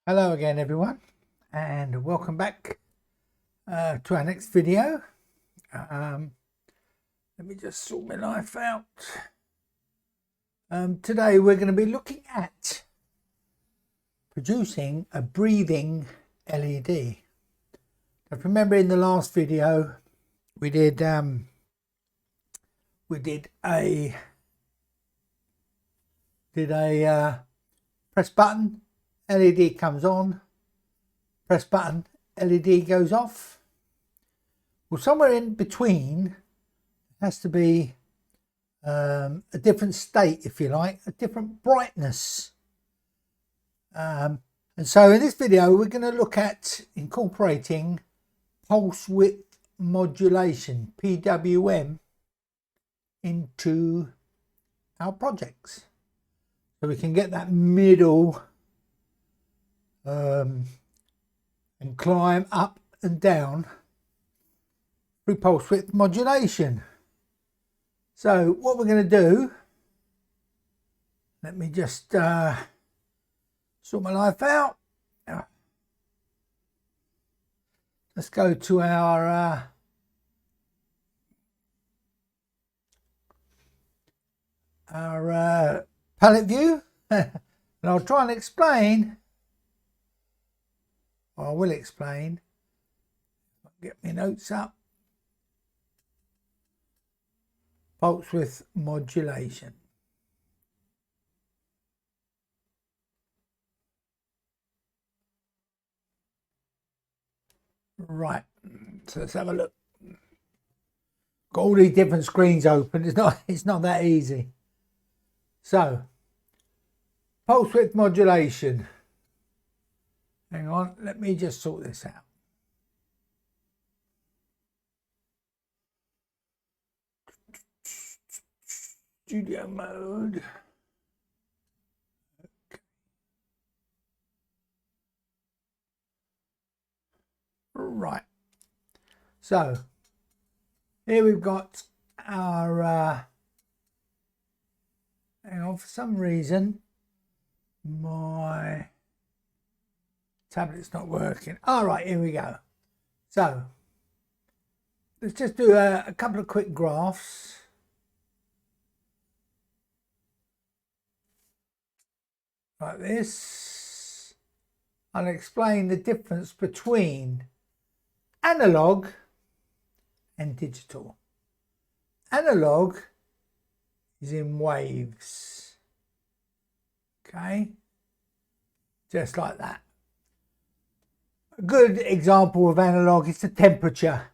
Hello again everyone, and welcome back to our next video. Let me just sort my life out. Today we're going to be looking at producing a breathing LED. If you remember, in the last video we did a press button, LED comes on, press button, LED goes off. Well, somewhere in between has to be a different state, if you like, a different brightness. And so in this video we're going to look at incorporating pulse width modulation, PWM, into our projects, so we can get that middle and climb up and down through pulse width modulation. So what we're going to do, let me just sort my life out. Let's go to our palette view and I'll try and explain. I will explain. Get my notes up. Pulse width modulation. Right, so let's have a look. Got all these different screens open. It's not that easy. So, pulse width modulation. Hang on, let me just sort this out. Studio mode. Okay. Right. So, here we've got our, hang on, for some reason, my tablet's not working. All right, here we go. So let's just do a couple of quick graphs. Like this. I'll explain the difference between analog and digital. Analog is in waves. Okay, just like that. A good example of analog is the temperature.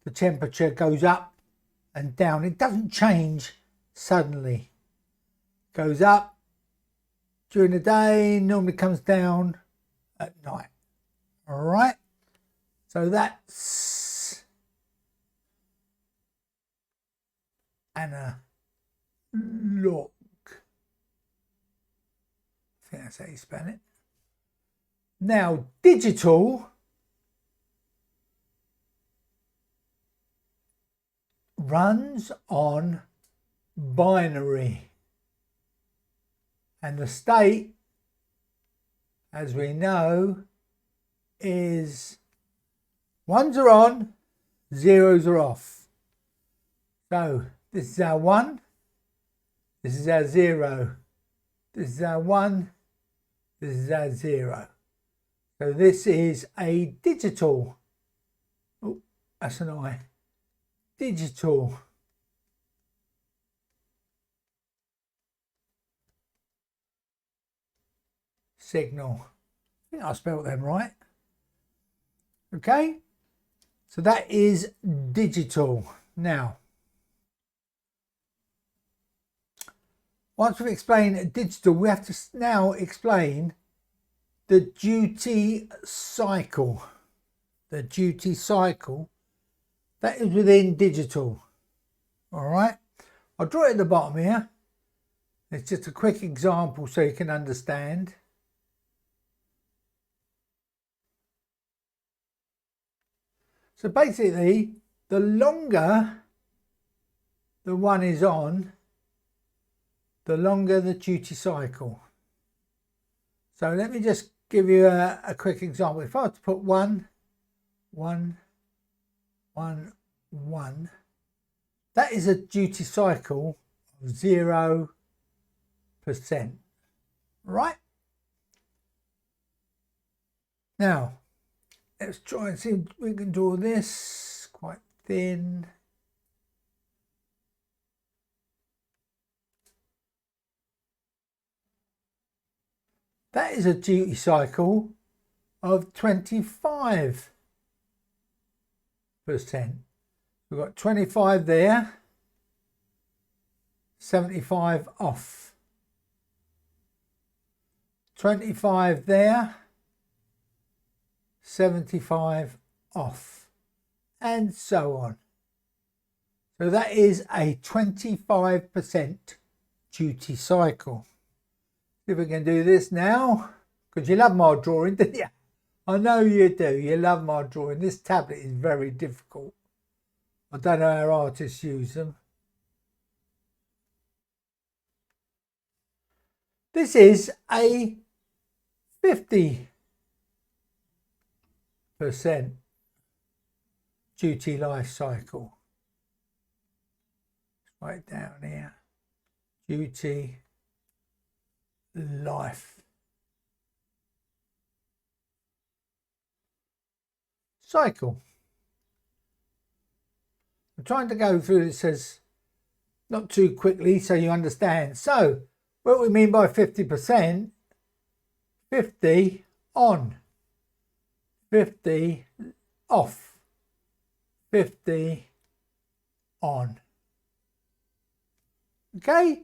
The temperature goes up and down. It doesn't change suddenly. It goes up during the day, normally comes down at night. All right. So that's analog. I think that's how you spell it. Now, digital runs on binary, and the state, as we know, is ones are on, zeros are off. So this is our 1, this is our 0, this is our 1, this is our 0. So this is a digital, oh, that's an I, digital signal. I think I spelled them right. Okay, so that is digital. Now, once we've explained digital, we have to now explain the duty cycle. The duty cycle that is within digital. All right, I'll draw it at the bottom here. It's just a quick example so you can understand. So basically, the longer the one is on, the longer the duty cycle. So let me just give you a quick example. If I was to put 1, 1, 1, 1, that is a duty cycle of 0%. Right? Now, let's try and see if we can draw this quite thin. That is a duty cycle of 25%. We've got 25 there, 75 off. 25 there, 75 off, and so on. So that is a 25% duty cycle. See if we can do this now, because you love my drawing, didn't you? I know you do. You love my drawing. This tablet is very difficult. I don't know how artists use them. This is a 50% duty life cycle. Right down here. Duty life cycle. I'm trying to go through this as not too quickly so you understand. So what we mean by 50%, 50 on, 50 off, 50 on. Okay,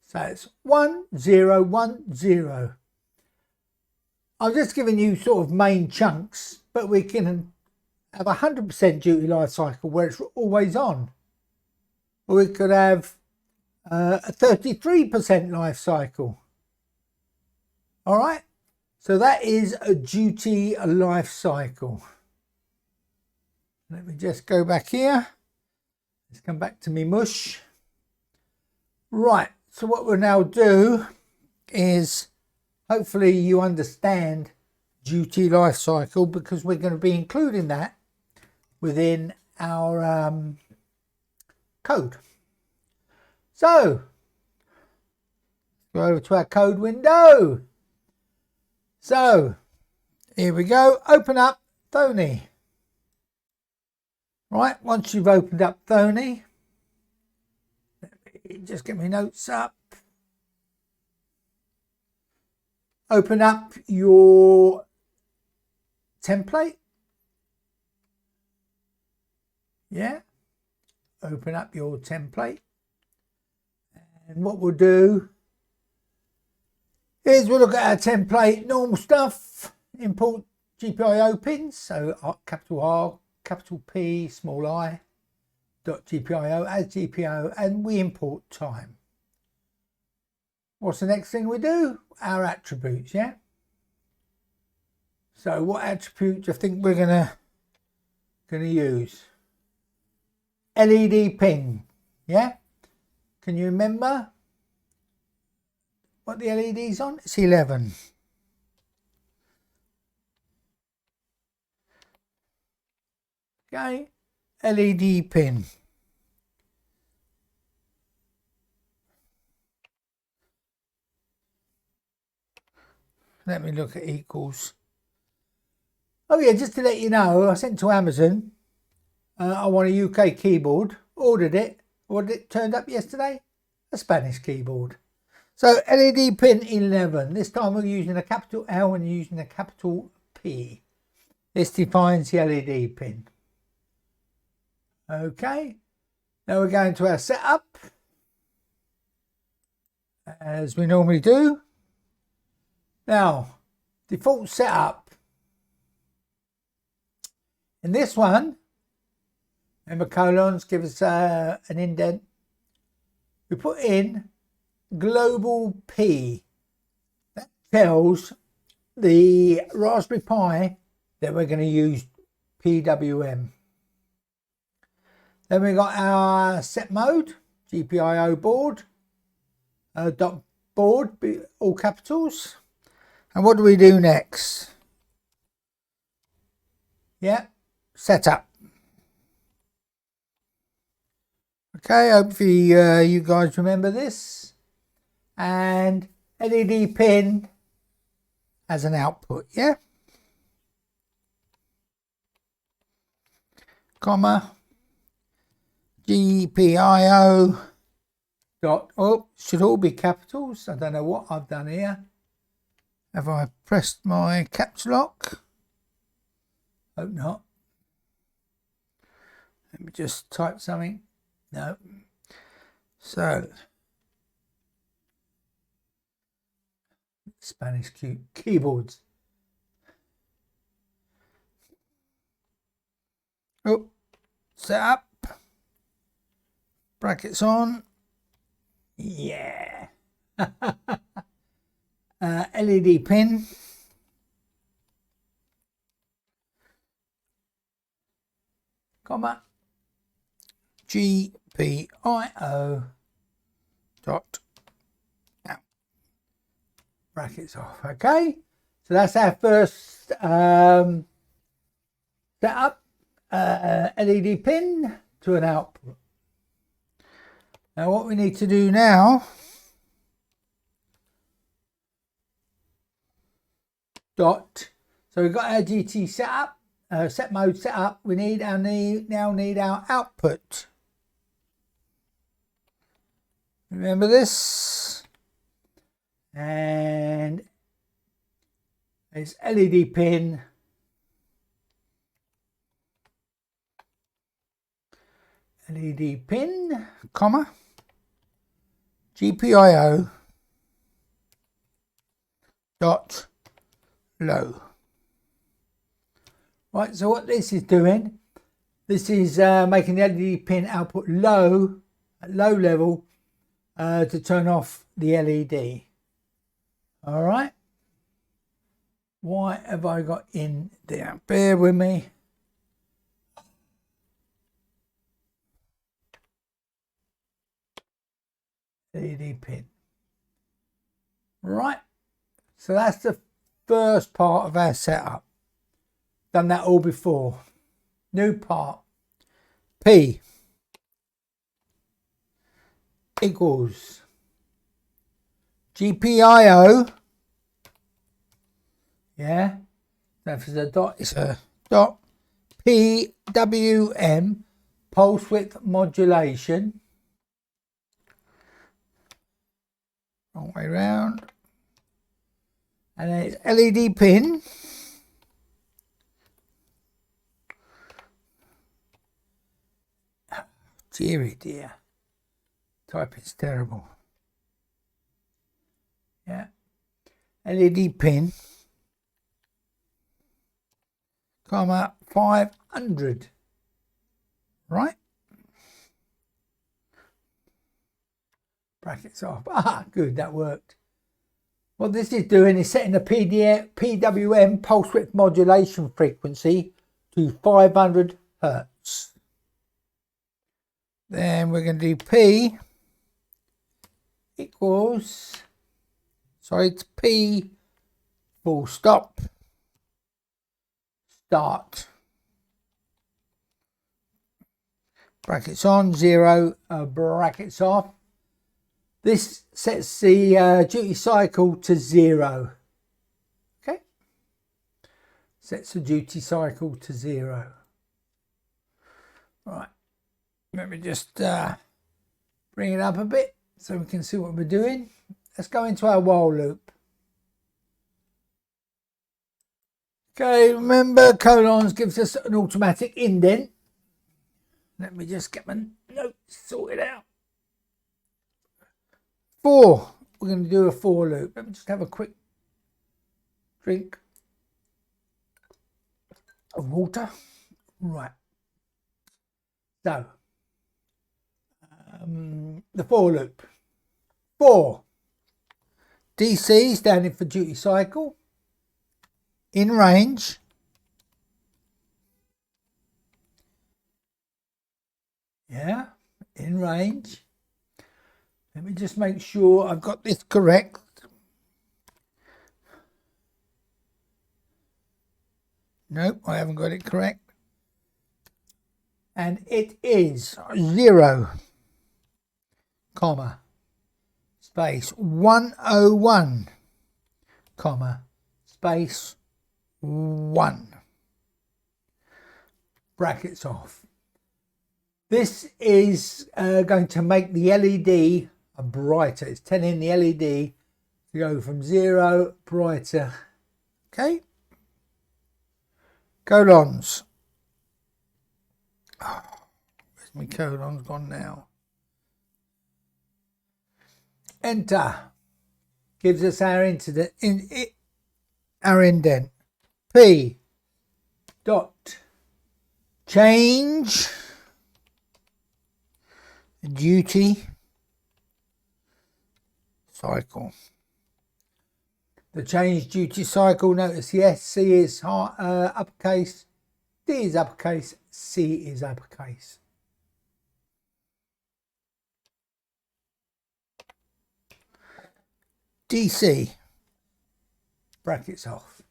so it's 1, 0, 1, 0. I'm just giving you sort of main chunks, but we can have 100% duty life cycle where it's always on. Or we could have a 33% life cycle. All right, so that is a duty life cycle. Let me just go back here. Let's come back to me mush. Right, so what we'll now do is hopefully you understand duty life cycle, because we're going to be including that within our code. So go over to our code window. So here we go. Open up Thony. Right, once you've opened up Thony, let me just get my notes up. Open up your template. Yeah, open up your template. And what we'll do is we'll look at our template, normal stuff, import GPIO pins, so capital R, capital P, small I, dot GPIO as GPIO, and we import time. What's the next thing we do? Our attributes, yeah? So what attribute do you think we're gonna use? LED pin, yeah? Can you remember what the LED's on? It's 11. Okay, LED pin. Let me look at equals. Oh yeah, just to let you know, I sent to Amazon. I want a UK keyboard. Ordered it. What did it turned up yesterday? A Spanish keyboard. So LED pin 11. This time we're using a capital L and using a capital P. This defines the LED pin. Okay. Now we're going to our setup, as we normally do. Now, default setup. In this one, remember colons give us an indent. We put in global P. That tells the Raspberry Pi that we're going to use PWM. Then we got our set mode, GPIO board, dot board, all capitals. And what do we do next? Yeah, setup. Okay, hopefully you guys remember this. And LED pin as an output, yeah? Comma, GPIO dot, oh, should all be capitals. I don't know what I've done here. Have I pressed my caps lock? Hope not. Let me just type something. No. So, Spanish keyboards. Oh, set up. Brackets on. Yeah. LED pin. Comma. GPIO dot out. Brackets off. Okay. So that's our first setup. LED pin to an output. Now what we need to do now, dot, so we've got our GT setup, set mode set up. We need our now need our output. Remember this? And it's LED pin. LED pin, comma, GPIO dot low. Right, so what this is doing, this is making the LED pin output low, at low level, to turn off the LED. All right. What have I got in there? Bear with me. LED pin. Right, so that's the first part of our setup. Done that all before. New part. P equals GPIO. Yeah, so if it's a dot, it's a dot. PWM, pulse width modulation. Wrong way round. And then it's LED pin. Deary dear. Typing's terrible. Yeah. LED pin. Comma 500. Right. Brackets off. Ah, good, that worked. What this is doing is setting the PWM pulse width modulation frequency to 500 Hertz. Then we're going to do P equals, sorry, it's P full stop, start. Brackets on, 0, brackets off. This sets the duty cycle to 0. Okay. Sets the duty cycle to 0. Right. Let me just bring it up a bit so we can see what we're doing. Let's go into our while loop. Okay, remember colons gives us an automatic indent. Let me just get my notes sorted out. 4. We're going to do a for loop. Let me just have a quick drink of water. Right. So, the for loop. 4. DC standing for duty cycle. In range. Yeah, in range. Let me just make sure I've got this correct. Nope, I haven't got it correct. And it is 0, comma, space 101, comma, space 1. Brackets off. This is going to make the LED brighter. It's telling the LED to go from 0 brighter. Okay. Colons. Oh, where's my colons gone now? Enter. Gives us our our indent. P. Dot. Change. Duty. Cycle. The change duty cycle, notice yes, C is uppercase, D is uppercase, C is uppercase. DC, brackets off.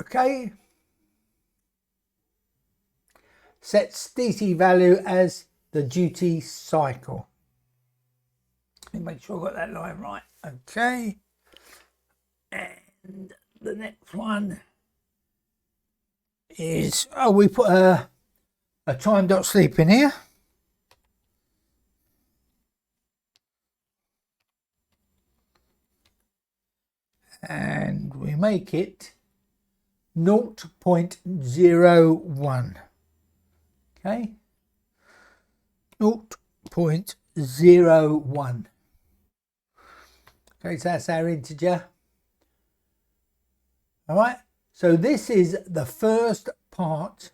Okay. Sets DC value as the duty cycle. Let me make sure I got that line right. Okay. And the next one is, oh, we put a time dot sleep in here. And we make it 0.01. Okay. 0.01. Okay, so that's our integer. All right, so this is the first part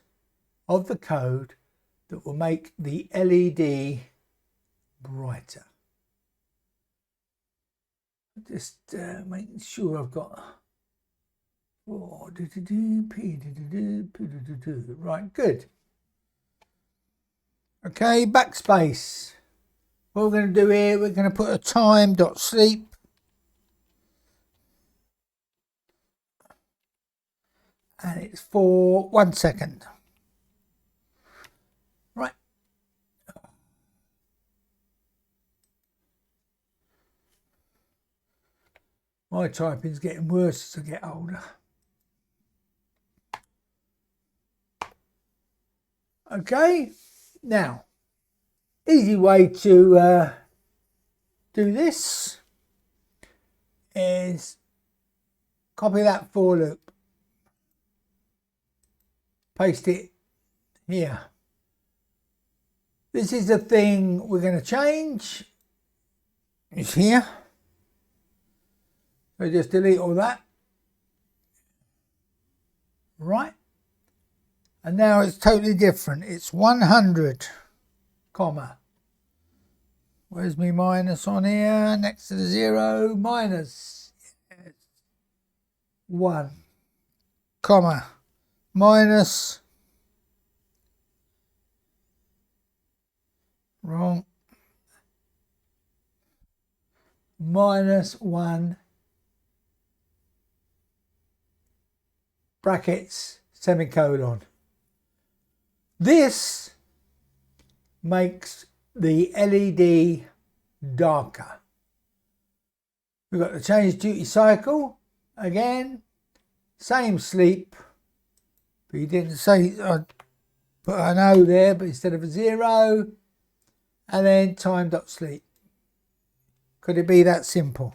of the code that will make the LED brighter. Just making sure I've got right, good. Okay, backspace. What we're going to do here, we're going to put a time dot sleep. And it's for 1 second. Right. My typing's getting worse as I get older. Okay. Now, easy way to do this is copy that for loop. Paste it here. This is the thing we're going to change. It's here. So just delete all that. Right. And now it's totally different. It's 100, comma. Where's my minus on here? Next to the 0, minus 1, comma. Minus, wrong, minus 1, brackets, semicolon. This makes the LED darker. We've got the change duty cycle, again, same sleep. But you didn't say, I put an O there, but instead of a 0, and then time dot sleep. Could it be that simple?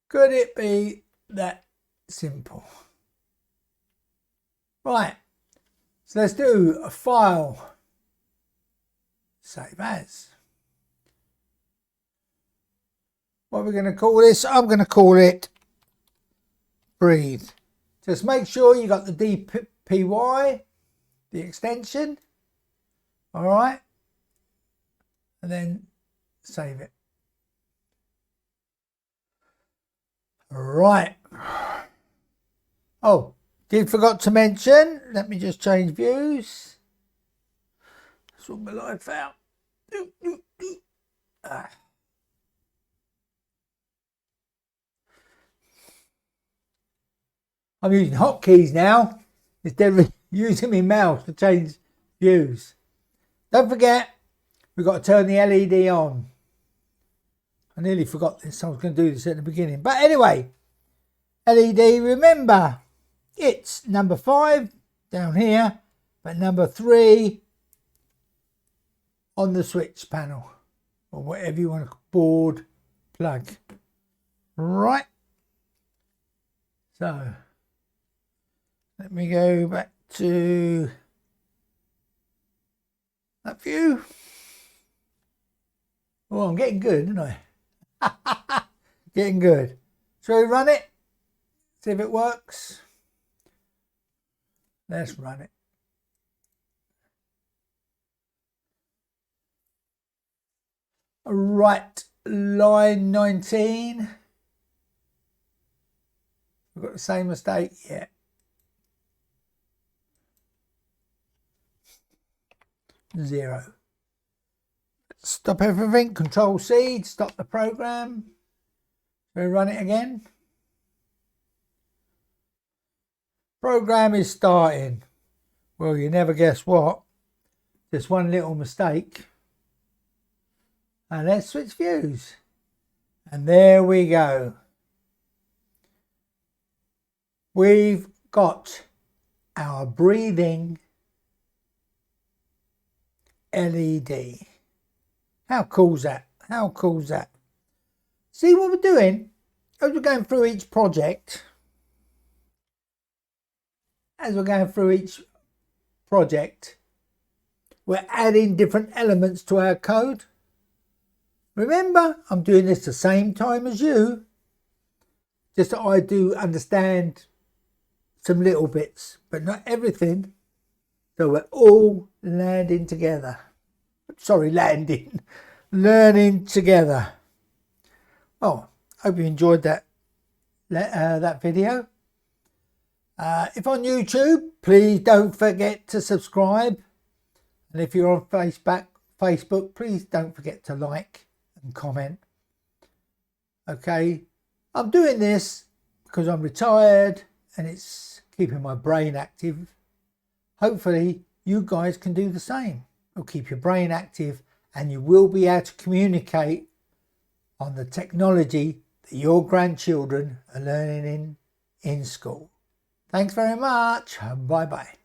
Could it be that simple? Right, so let's do a file, save as. What are we going to call this? I'm going to call it breathe. Just make sure you got the DPY, the extension, all right, and then save it. All right. Oh, forgot to mention, let me just change views. Sort my life out. I'm using hotkeys now instead of using my mouse to change views. Don't forget, we've got to turn the LED on. I nearly forgot this. I was going to do this at the beginning. But anyway, LED, remember, it's number 5 down here, but number 3 on the switch panel, or whatever you want to board plug. Right. So, let me go back to that view. Oh, I'm getting good, aren't I? Getting good. Shall we run it? See if it works. Let's run it. Right, line 19. We've got the same mistake yet. Zero. Stop everything, Control C, stop the program. We run it again. Program is starting. Well, you never guess what. Just one little mistake. And let's switch views. And there we go. We've got our breathing LED. How cool is that? How cool is that? See what we're doing? As we're going through each project, we're adding different elements to our code. Remember, I'm doing this the same time as you, just that I do understand some little bits, but not everything. So we're all landing together. Sorry, learning together. Oh, hope you enjoyed that video. If on YouTube, please don't forget to subscribe. And if you're on Facebook, please don't forget to like and comment. Okay, I'm doing this because I'm retired and it's keeping my brain active. Hopefully you guys can do the same. It'll keep your brain active and you will be able to communicate on the technology that your grandchildren are learning in school. Thanks very much. Bye bye.